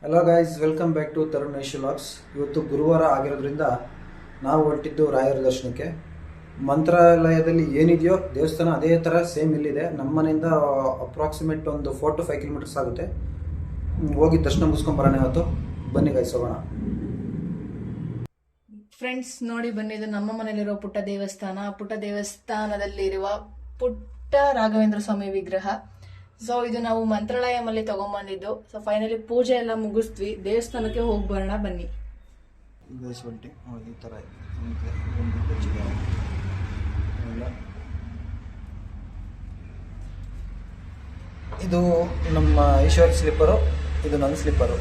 Hello guys, welcome back to Tarun Naish vlogs. ಇವತ್ತು ಗುರುವಾರ ಆಗಿರೋದ್ರಿಂದ ನಾವು ಹೊರಟಿದ್ದು ರಾಯರ ದರ್ಶನಕ್ಕೆ. ಮಂತ್ರಾಲಯದಲ್ಲಿ ಏನಿದೆಯೋ ದೇವಸ್ಥಾನ ಅದೇ ಥರ ಸೇಮ್ ಇಲ್ಲಿದೆ. ನಮ್ಮ ಮನೆಯಿಂದ ಅಪ್ರಾಕ್ಸಿಮೇಟ್ ಒಂದು 4 to 5 ಕಿಲೋಮೀಟರ್ಸ್ ಆಗುತ್ತೆ. ಹೋಗಿ ದರ್ಶನ ಮುಗಿಸ್ಕೊಂಬರೋಣ ಇವತ್ತು. ಬನ್ನಿ ಗೈಸ್, ಹೋಗೋಣ. ಫ್ರೆಂಡ್ಸ್ ನೋಡಿ ಬನ್ನಿ, ಇದು ನಮ್ಮ ಮನೆಯಲ್ಲಿರೋ ಪುಟ್ಟ ದೇವಸ್ಥಾನ. ಪುಟ್ಟ ದೇವಸ್ಥಾನದಲ್ಲಿರುವ ಪುಟ್ಟ ರಾಘವೇಂದ್ರ ಸ್ವಾಮಿ ವಿಗ್ರಹ. ಸೊ ಇದು ನಾವು ಮಂತ್ರಾಲಯದಲ್ಲಿ ತಗೊಂಡ್ಬಂದಿದ್ದು. ಸೊ ಫೈನಲಿ ಪೂಜೆ ಎಲ್ಲ ಮುಗಿಸ್ತೀವಿ, ದೇವಸ್ಥಾನಕ್ಕೆ ಹೋಗಿ ಬರೋಣ ಬನ್ನಿ. ಈ ಥರ ಇದು ನಮ್ಮ ಈಶ್ವರ್ ಸ್ಲಿಪ್ಪರು, ಇದು ನನ್ನ ಸ್ಲಿಪ್ಪರು.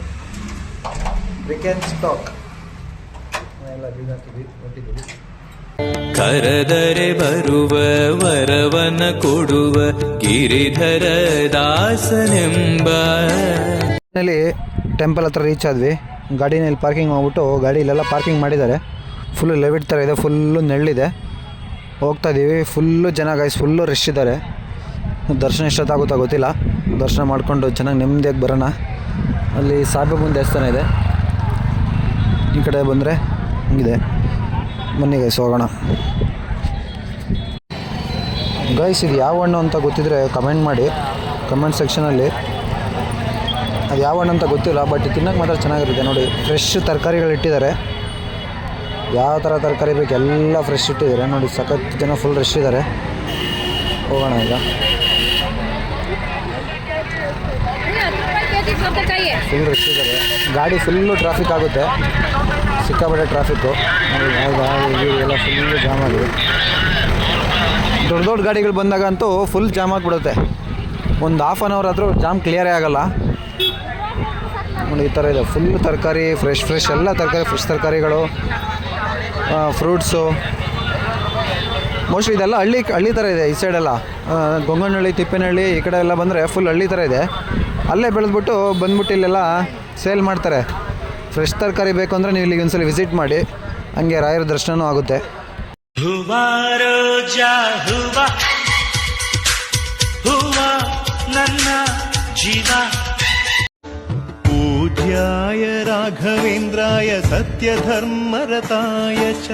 ಬ್ರಿಕ್ ಆ್ಯಂಡ್ ಸ್ಟಾಕ್ ಎಲ್ಲ ಬೀಗಾಕಿದ್ವಿ, ಹೊಟ್ಟಿದ್ದೀವಿ. ಕರದರೆ ಬರುವ ವರವನ ಕೊಡುವ ಗಿರಿಧರ ದಾಸನೆಂಬ. ಟೆಂಪಲ್ ಹತ್ರ ರೀಚ್ ಆದ್ವಿ. ಗಾಡಿನಲ್ಲಿ ಪಾರ್ಕಿಂಗ್ ಮಾಡ್ಬಿಟ್ಟು ಗಾಡಿ ಇಲ್ಲೆಲ್ಲ ಪಾರ್ಕಿಂಗ್ ಮಾಡಿದ್ದಾರೆ. ಫುಲ್ಲು ಲೆವಿಟ್ ಥರ ಇದೆ, ಫುಲ್ಲು ನೆರಳಿದೆ. ಹೋಗ್ತಾ ಇದ್ದೀವಿ. ಫುಲ್ಲು ಜನ ಗೈಸ್, ಫುಲ್ಲು ರಶ್ ಇದ್ದಾರೆ. ದರ್ಶನ ಎಷ್ಟೊತ್ತಾಗುತ್ತಾ ಗೊತ್ತಿಲ್ಲ. ದರ್ಶನ ಮಾಡಿಕೊಂಡು ಚೆನ್ನಾಗಿ ನೆಮ್ಮದಿಯಾಗಿ ಬರೋಣ. ಅಲ್ಲಿ ಸಾಯಿಬಾಬನ ದೇವಸ್ಥಾನ ಇದೆ. ಈ ಕಡೆ ಬಂದರೆ ಹಿಂಗಿದೆ. ಬನ್ನಿ ಗೈಸ್, ಹೋಗೋಣ. ಗೈಸ್, ಇದು ಯಾವ ಹಣ್ಣು ಅಂತ ಗೊತ್ತಿದ್ರೆ ಕಮೆಂಟ್ ಮಾಡಿ, ಕಮೆಂಟ್ ಸೆಕ್ಷನಲ್ಲಿ. ಅದು ಯಾವ ಹಣ್ಣು ಅಂತ ಗೊತ್ತಿಲ್ಲ, ಬಟ್ ತಿನ್ನೋಕೆ ಮಾತ್ರ ಚೆನ್ನಾಗಿರುತ್ತೆ. ನೋಡಿ, ಫ್ರೆಶ್ ತರಕಾರಿಗಳು ಇಟ್ಟಿದ್ದಾರೆ. ಯಾವ ಥರ ತರಕಾರಿ ಬೇಕು ಎಲ್ಲ ಫ್ರೆಶ್ ಇಟ್ಟಿದ್ದಾರೆ. ನೋಡಿ, ಸಖತ್ ಜನ ಫುಲ್ ರಶ್ ಇದ್ದಾರೆ. ಹೋಗೋಣ ಈಗ. ಫುಲ್ ರಶ್ ಇದ್ದಾರೆ. ಗಾಡಿ ಫುಲ್ಲು ಟ್ರಾಫಿಕ್ ಆಗುತ್ತೆ, ಸಿಕ್ಕಾಪಟ್ಟೆ ಟ್ರಾಫಿಕ್ಕು. ಎಲ್ಲ ಫುಲ್ಲು ಜಾಮ್ ಆಗಿದೆ. ದೊಡ್ಡ ದೊಡ್ಡ ಗಾಡಿಗಳು ಬಂದಾಗ ಅಂತೂ ಫುಲ್ ಜಾಮ್ ಆಗಿಬಿಡುತ್ತೆ. ಒಂದು ಹಾಫ್ ಆನ್ ಅವರ್ ಆದರೂ ಜಾಮ್ ಕ್ಲಿಯರೇ ಆಗೋಲ್ಲ. ನೋಡಿ, ಈ ಥರ ಇದೆ. ಫುಲ್ ತರಕಾರಿ ಫ್ರೆಶ್ ಎಲ್ಲ ತರಕಾರಿ, ಫ್ರೆಶ್ ತರಕಾರಿಗಳು, ಫ್ರೂಟ್ಸು. ಮೋಸ್ಟ್ಲಿ ಇದೆಲ್ಲ ಹಳ್ಳಿ ಥರ ಇದೆ. ಈ ಸೈಡೆಲ್ಲ ಗೊಂಗನಹಳ್ಳಿ, ತಿಪ್ಪೇನಹಳ್ಳಿ ಈ ಕಡೆ ಎಲ್ಲ ಬಂದರೆ ಫುಲ್ ಹಳ್ಳಿ ಥರ ಇದೆ. ಅಲ್ಲೇ ಬೆಳೆದ್ಬಿಟ್ಟು ಬಂದ್ಬಿಟ್ಟು ಇಲ್ಲೆಲ್ಲ ಸೇಲ್ ಮಾಡ್ತಾರೆ. ಫ್ರೆಶ್ ತರಕಾರಿ ಬೇಕು ಅಂದರೆ ನೀವು ಇಲ್ಲಿಗೆ ಒಂದ್ಸಲ ವಿಸಿಟ್ ಮಾಡಿ. ಹಂಗೆ ರಾಯರ ದರ್ಶನವೂ ಆಗುತ್ತೆ. ನನ್ನ ಜೀವ ಪೂಜ್ಯಾಯ ರಾಘವೇಂದ್ರಾಯ ಸತ್ಯಧರ್ಮರತಾಯ ಚ.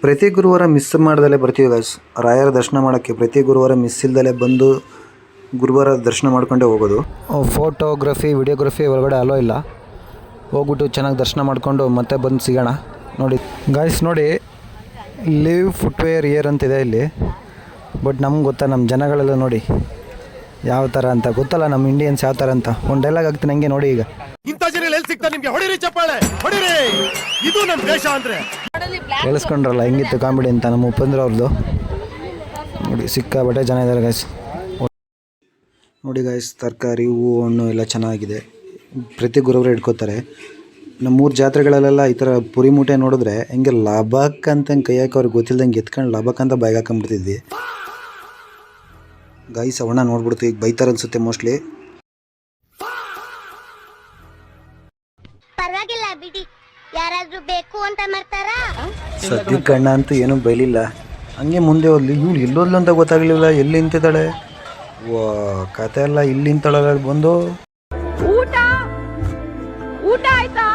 ಪ್ರತಿ ಗುರುವಾರ ಮಿಸ್ ಮಾಡ್ದಲೇ ಬರ್ತೀವಿ ಗೈಸ್ ರಾಯರ ದರ್ಶನ ಮಾಡೋಕ್ಕೆ. ಪ್ರತಿ ಗುರುವಾರ ಮಿಸ್ ಇಲ್ದಲೇ ಬಂದು ಗುರುವಾರ ದರ್ಶನ ಮಾಡ್ಕೊಂಡೇ ಹೋಗೋದು. ಫೋಟೋಗ್ರಫಿ, ವಿಡಿಯೋಗ್ರಫಿ ಒಳಗಡೆ ಅಲೋ ಇಲ್ಲ. ಹೋಗ್ಬಿಟ್ಟು ಚೆನ್ನಾಗಿ ದರ್ಶನ ಮಾಡಿಕೊಂಡು ಮತ್ತೆ ಬಂದು ಸಿಗೋಣ. ನೋಡಿ ಗೈಸ್, ನೋಡಿ ಲಿವ್ ಫುಟ್ವೇರ್ ಇಯರ್ ಅಂತಿದೆ ಇಲ್ಲಿ. ಬಟ್ ನಮ್ಗೆ ಗೊತ್ತಾ, ನಮ್ಮ ಜನಗಳೆಲ್ಲ ನೋಡಿ ಯಾವ ಥರ ಅಂತ ಗೊತ್ತಲ್ಲ, ನಮ್ಮ ಇಂಡಿಯನ್ಸ್ ಯಾವ ಥರ ಅಂತ. ಒಂದು ಡೈಲಾಗ್ ಆಗ್ತೀನಿ ಹಂಗೆ ನೋಡಿ. ಈಗ ಇಂಥ ಜನ ಎಲ್ಲಿ ಸಿಗ್ತಾರೆ ನಿಮಗೆ? ಹೊಡಿರಿ ಚಪ್ಪಾಳೆ, ಹೊಡಿರಿ. ಇದು ನಮ್ಮ ದೇಶ ಅಂದರೆ ಕೇಳಿಸ್ಕೊಂಡ್ರಲ್ಲ ಹೆಂಗಿತ್ತು ಕಾಮಿಡಿ ಅಂತ ನಮ್ಮ ಉಪೇಂದ್ರ ಅವ್ರದ್ದು. ನೋಡಿ, ಸಿಕ್ಕಾಬಟ್ಟೆ ಜನ ಇದ್ದಾರೆ ಗೈಸ್. ನೋಡಿ ಗೈಸ್, ತರಕಾರಿ, ಹೂವು, ಹಣ್ಣು ಎಲ್ಲ ಚೆನ್ನಾಗಿದೆ. ಪ್ರತಿ ಗುರುವಾರ ಇಟ್ಕೋತಾರೆ. ನಮ್ಮೂರು ಜಾತ್ರೆಗಳಲ್ಲೆಲ್ಲ ಈ ಥರ ಪುರಿ ಮೂಟೆ ನೋಡಿದ್ರೆ ಹೆಂಗೆ ಲಾಭಕ್ಕಂತ ಕೈ ಹಾಕಿ ಅವ್ರಿಗೆ ಗೊತ್ತಿಲ್ದಂಗೆ ಎತ್ಕೊಂಡು ಲಾಭಕ್ಕಂತ ಬಾಯಿಗೆ ಹಾಕೊಂಡ್ಬಿಡ್ತಿದ್ವಿ ಗೈಸ್. ಅವಣ್ಣ ನೋಡ್ಬಿಡ್ತೀವಿ, ಈಗ ಬೈತಾರೆ ಅನ್ಸುತ್ತೆ ಮೋಸ್ಟ್ಲಿ. ಪರವಾಗಿಲ್ಲ ಬಿಡಿ, ಯಾರಾದ್ರೂ ಬೇಕು ಅಂತ ಮಾಡ್ತಾರಾ? ಸದ್ಯಕ್ಕೆ ಅಣ್ಣ ಅಂತೂ ಏನೂ ಬೈಲಿಲ್ಲ. ಹಂಗೆ ಮುಂದೆ ಹೋದ್ಲಿ. ಇವಳು ಎಲ್ಲೋದ್ಲು ಅಂತ ಗೊತ್ತಾಗಲಿಲ್ಲ. ಎಲ್ಲಿ ನಿಂತಿದ್ದಾಳೆ? ಕತೆ ಎಲ್ಲ ಇಲ್ಲಿ ನಿಂತಾಳಲ್ಲ. ಬಂದು ಊಟ ಆಯ್ತಾ?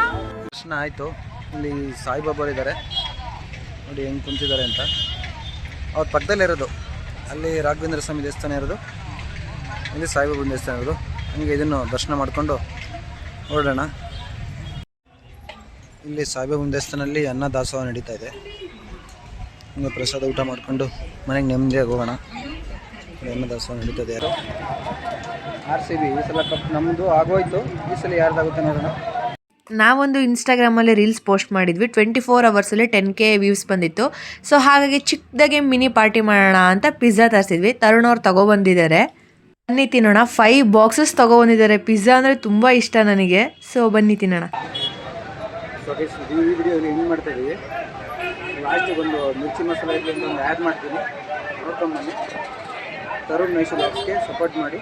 ದರ್ಶನ ಆಯಿತು. ಇಲ್ಲಿ ಸಾಯಿಬಾಬಾ ಇದ್ದಾರೆ ನೋಡಿ ಹೆಂಗೆ ಕುಂತಿದ್ದಾರೆ ಅಂತ. ಅವ್ರ ಪಕ್ಕದಲ್ಲೇ ಇರೋದು ಅಲ್ಲಿ ರಾಘವೇಂದ್ರ ಸ್ವಾಮಿ ದೇವಸ್ಥಾನ ಇರೋದು, ಇಲ್ಲಿ ಸಾಯಿಬಾಬನ ದೇವಸ್ಥಾನ ಇರೋದು. ಹಂಗೆ ಇದನ್ನು ದರ್ಶನ ಮಾಡಿಕೊಂಡು ಹೊರಡೋಣ. ಇಲ್ಲಿ ಸಾಯಿಬಾಬನ ದೇವಸ್ಥಾನದಲ್ಲಿ ಅನ್ನ ದಾಸೋಹ ನಡೀತಾ ಇದೆ. ಹಂಗೆ ಪ್ರಸಾದ ಊಟ ಮಾಡಿಕೊಂಡು ಮನೆಗೆ ನೆಮ್ಮದಿಯಾಗಿ ಹೋಗೋಣ. ಅನ್ನ ದಾಸೋಹ ನಡೀತದೆ. ಯಾರು RCB ಈ ಸಲ ಕಪ್ ನಮ್ಮದು ಆಗೋಯ್ತು. ಈ ಸಲ ಯಾರ್ದಾಗುತ್ತೆ ನೋಡೋಣ. ನಾವೊಂದು ಇನ್ಸ್ಟಾಗ್ರಾಮಲ್ಲಿ ರೀಲ್ಸ್ ಪೋಸ್ಟ್ ಮಾಡಿದ್ವಿ. 24 ಅವರ್ಸಲ್ಲಿ 10K ವ್ಯೂಸ್ ಬಂದಿತ್ತು. ಸೊ ಹಾಗಾಗಿ ಚಿಕ್ಕದಾಗೆ ಮಿನಿ ಪಾರ್ಟಿ ಮಾಡೋಣ ಅಂತ ಪಿಜ್ಜಾ ತರಿಸಿದ್ವಿ. ತರುಣ್ ಅವ್ರು ತೊಗೊಬಂದಿದ್ದಾರೆ. ಬನ್ನಿ ತಿನ್ನೋಣ. 5 ಬಾಕ್ಸಸ್ ತೊಗೊಬಂದಿದ್ದಾರೆ. ಪಿಜ್ಜಾ ಅಂದರೆ ತುಂಬ ಇಷ್ಟ ನನಗೆ. ಸೊ ಬನ್ನಿ ತಿನ್ನೋಣ. ಈ ವಿಡಿಯೋಲಿ ಹೆಂಗೆ ಮಾಡ್ತಾ ಇದ್ದೀವಿ, ಲಾಸ್ಟಿಗೆ ಒಂದು ಮಿರ್ಚಿ ಮಸಾಲೆ ಒಂದು ಆ್ಯಡ್ ಮಾಡ್ತೀನಿ, ನೋಡ್ಕೊಂಬನ್ನಿ. ತರುಣ್ ನೈಶ್ ವ್ಲಾಗ್ಸ್ಗೆ ಸಪೋರ್ಟ್ ಮಾಡಿ.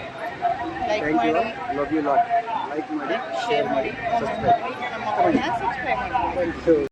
Thank you, love you lot. Like ಮಾಡಿ, ಶೇರ್ ಮಾಡಿ, ಸಬ್ಸ್ಕ್ರೈಬ್ ಮಾಡಿ. Thank you.